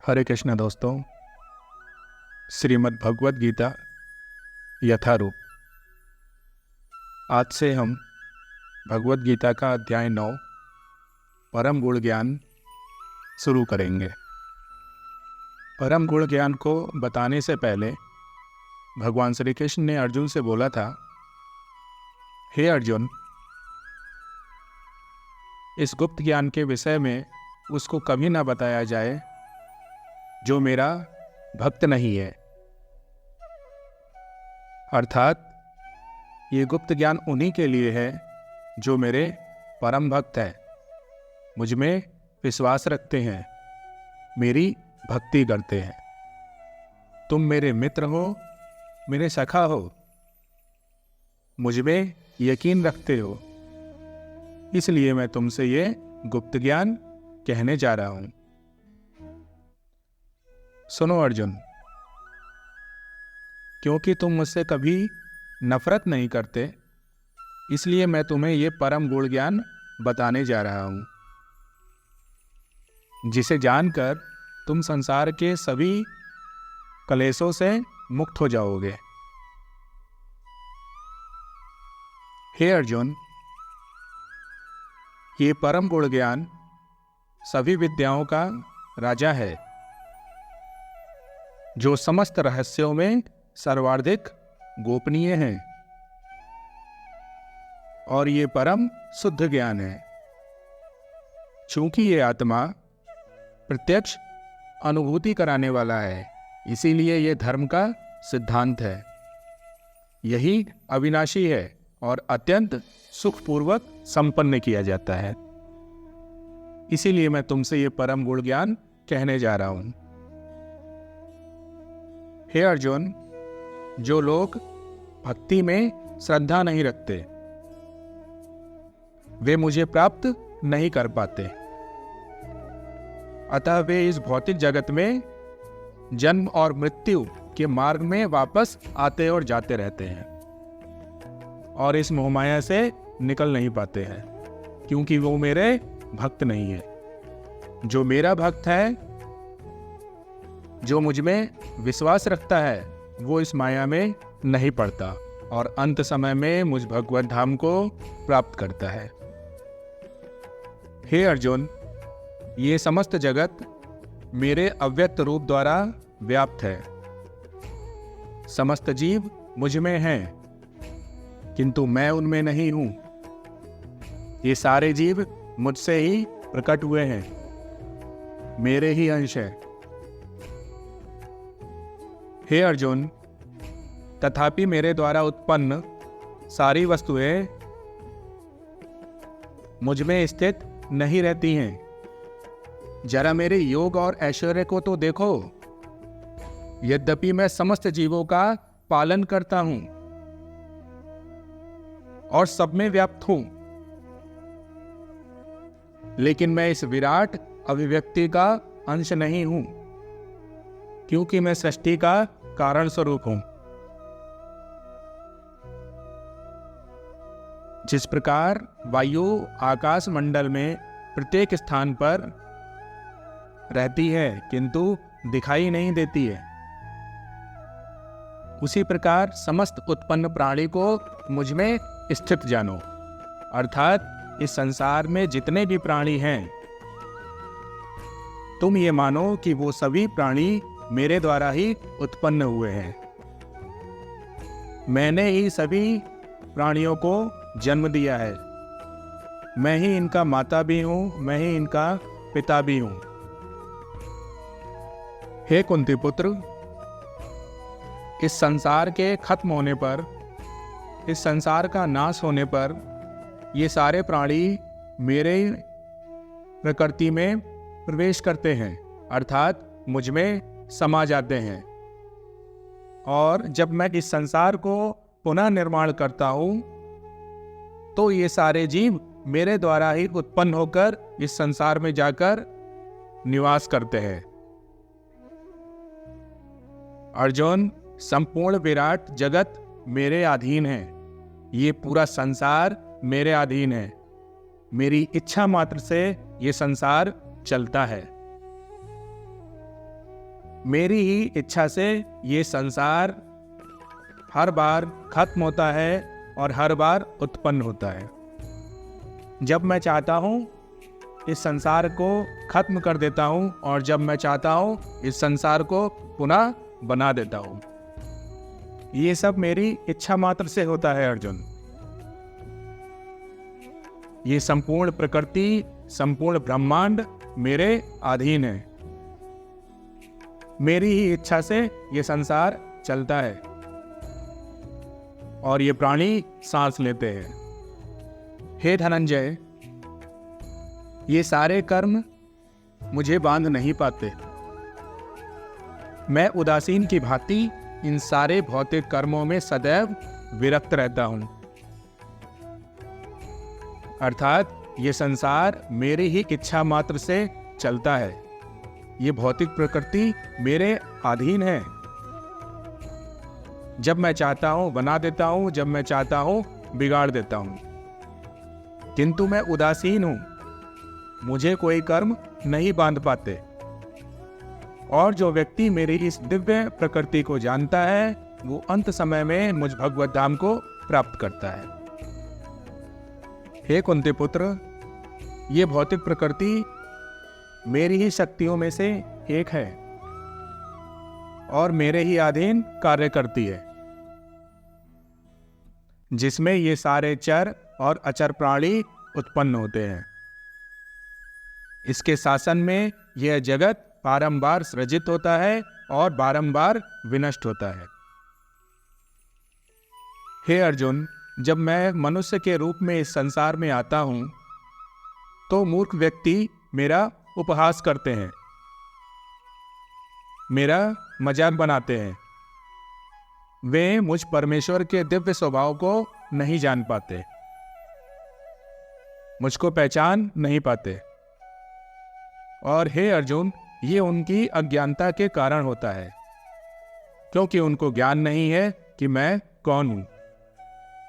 हरे कृष्ण दोस्तों। श्रीमद् भगवद गीता यथारूप। आज से हम भगवद गीता का अध्याय 9 परम गुण ज्ञान शुरू करेंगे। परम गुण ज्ञान को बताने से पहले भगवान श्री कृष्ण ने अर्जुन से बोला था, हे अर्जुन, इस गुप्त ज्ञान के विषय में उसको कभी ना बताया जाए जो मेरा भक्त नहीं है। अर्थात ये गुप्त ज्ञान उन्हीं के लिए है जो मेरे परम भक्त हैं, मुझ में विश्वास रखते हैं, मेरी भक्ति करते हैं। तुम मेरे मित्र हो, मेरे सखा हो, मुझ में यकीन रखते हो, इसलिए मैं तुमसे ये गुप्त ज्ञान कहने जा रहा हूं। सुनो अर्जुन, क्योंकि तुम मुझसे कभी नफरत नहीं करते, इसलिए मैं तुम्हें ये परम गुण ज्ञान बताने जा रहा हूं, जिसे जानकर तुम संसार के सभी कलेशों से मुक्त हो जाओगे। हे अर्जुन, ये परम गुण ज्ञान सभी विद्याओं का राजा है, जो समस्त रहस्यों में सर्वाधिक गोपनीय है, और ये परम शुद्ध ज्ञान है। चूंकि ये आत्मा प्रत्यक्ष अनुभूति कराने वाला है, इसीलिए ये धर्म का सिद्धांत है। यही अविनाशी है और अत्यंत सुखपूर्वक संपन्न किया जाता है। इसीलिए मैं तुमसे ये परम गुण ज्ञान कहने जा रहा हूं। हे अर्जुन, जो लोग भक्ति में श्रद्धा नहीं रखते, वे मुझे प्राप्त नहीं कर पाते। अतः वे इस भौतिक जगत में जन्म और मृत्यु के मार्ग में वापस आते और जाते रहते हैं, और इस मोहमाया से निकल नहीं पाते हैं, क्योंकि वो मेरे भक्त नहीं है। जो मेरा भक्त है, जो मुझ में विश्वास रखता है, वो इस माया में नहीं पड़ता और अंत समय में मुझ भगवत धाम को प्राप्त करता है। हे अर्जुन, ये समस्त जगत मेरे अव्यक्त रूप द्वारा व्याप्त है। समस्त जीव मुझ में हैं, किंतु मैं उनमें नहीं हूं। ये सारे जीव मुझसे ही प्रकट हुए हैं, मेरे ही अंश हैं। हे अर्जुन, तथापि मेरे द्वारा उत्पन्न सारी वस्तुएं मुझ में स्थित नहीं रहती हैं। जरा मेरे योग और ऐश्वर्य को तो देखो। यद्यपि मैं समस्त जीवों का पालन करता हूं और सब में व्याप्त हूं, लेकिन मैं इस विराट अभिव्यक्ति का अंश नहीं हूं, क्योंकि मैं सृष्टि का कारण स्वरूप हूं। जिस प्रकार वायु आकाश मंडल में प्रत्येक स्थान पर रहती है किंतु दिखाई नहीं देती है, उसी प्रकार समस्त उत्पन्न प्राणी को मुझ में स्थित जानो। अर्थात इस संसार में जितने भी प्राणी हैं, तुम ये मानो कि वो सभी प्राणी मेरे द्वारा ही उत्पन्न हुए हैं। मैंने ही सभी प्राणियों को जन्म दिया है। मैं ही इनका माता भी हूं, मैं ही इनका पिता भी हूं। हे कुंती पुत्र, इस संसार के खत्म होने पर, इस संसार का नाश होने पर, ये सारे प्राणी मेरे प्रकृति में प्रवेश करते हैं, अर्थात मुझ में समा जाते हैं। और जब मैं इस संसार को पुनः निर्माण करता हूं, तो ये सारे जीव मेरे द्वारा ही उत्पन्न होकर इस संसार में जाकर निवास करते हैं। अर्जुन, संपूर्ण विराट जगत मेरे अधीन है। ये पूरा संसार मेरे अधीन है। मेरी इच्छा मात्र से ये संसार चलता है। मेरी ही इच्छा से ये संसार हर बार खत्म होता है और हर बार उत्पन्न होता है। जब मैं चाहता हूँ इस संसार को खत्म कर देता हूँ और जब मैं चाहता हूँ इस संसार को पुनः बना देता हूँ। ये सब मेरी इच्छा मात्र से होता है अर्जुन। ये संपूर्ण प्रकृति, संपूर्ण ब्रह्मांड मेरे अधीन है। मेरी ही इच्छा से ये संसार चलता है और ये प्राणी सांस लेते हैं। हे धनंजय, ये सारे कर्म मुझे बांध नहीं पाते। मैं उदासीन की भांति इन सारे भौतिक कर्मों में सदैव विरक्त रहता हूं। अर्थात ये संसार मेरी ही इच्छा मात्र से चलता है। ये भौतिक प्रकृति मेरे अधीन है। जब मैं चाहता हूं बना देता हूं, जब मैं चाहता हूं बिगाड़ देता हूं। किंतु मैं उदासीन हूं, मुझे कोई कर्म नहीं बांध पाते। और जो व्यक्ति मेरी इस दिव्य प्रकृति को जानता है वो अंत समय में मुझ भगवत धाम को प्राप्त करता है। हे कुंती पुत्र, ये भौतिक प्रकृति मेरी ही शक्तियों में से एक है और मेरे ही अधीन कार्य करती है, जिसमें ये सारे चर और अचर प्राणी उत्पन्न होते हैं। इसके शासन में यह जगत बारंबार सृजित होता है और बारंबार विनष्ट होता है। हे अर्जुन, जब मैं मनुष्य के रूप में इस संसार में आता हूं तो मूर्ख व्यक्ति मेरा उपहास करते हैं, मेरा मजाक बनाते हैं। वे मुझ परमेश्वर के दिव्य स्वभाव को नहीं जान पाते, मुझको पहचान नहीं पाते। और हे अर्जुन, ये उनकी अज्ञानता के कारण होता है, क्योंकि उनको ज्ञान नहीं है कि मैं कौन हूं।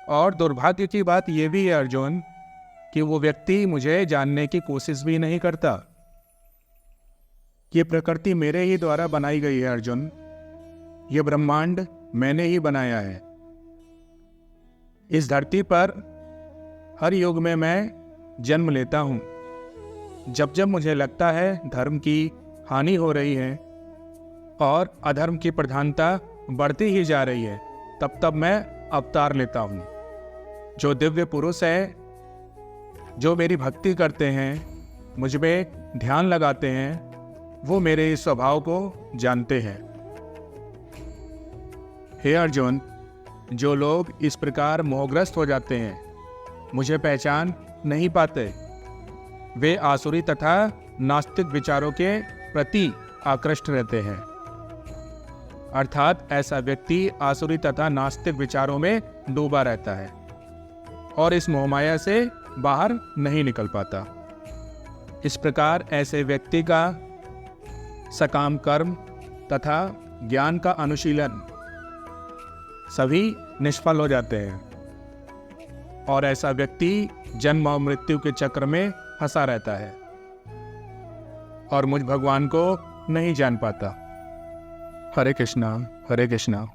और दुर्भाग्य की बात यह भी है अर्जुन कि वो व्यक्ति मुझे जानने की कोशिश भी नहीं करता। ये प्रकृति मेरे ही द्वारा बनाई गई है अर्जुन। ये ब्रह्मांड मैंने ही बनाया है। इस धरती पर हर युग में मैं जन्म लेता हूँ। जब जब मुझे लगता है धर्म की हानि हो रही है और अधर्म की प्रधानता बढ़ती ही जा रही है, तब तब मैं अवतार लेता हूँ। जो दिव्य पुरुष है, जो मेरी भक्ति करते हैं, मुझ में ध्यान लगाते हैं, वो मेरे इस स्वभाव को जानते हैं। हे अर्जुन, जो लोग इस प्रकार मोहग्रस्त हो जाते हैं, मुझे पहचान नहीं पाते, वे आसुरी तथा नास्तिक विचारों के प्रति आकृष्ट रहते हैं। अर्थात ऐसा व्यक्ति आसुरी तथा नास्तिक विचारों में डूबा रहता है और इस मोहमाया से बाहर नहीं निकल पाता। इस प्रकार ऐसे व्यक्ति का सकाम कर्म तथा ज्ञान का अनुशीलन सभी निष्फल हो जाते हैं और ऐसा व्यक्ति जन्म और मृत्यु के चक्र में फंसा रहता है और मुझ भगवान को नहीं जान पाता। हरे कृष्णा, हरे कृष्णा।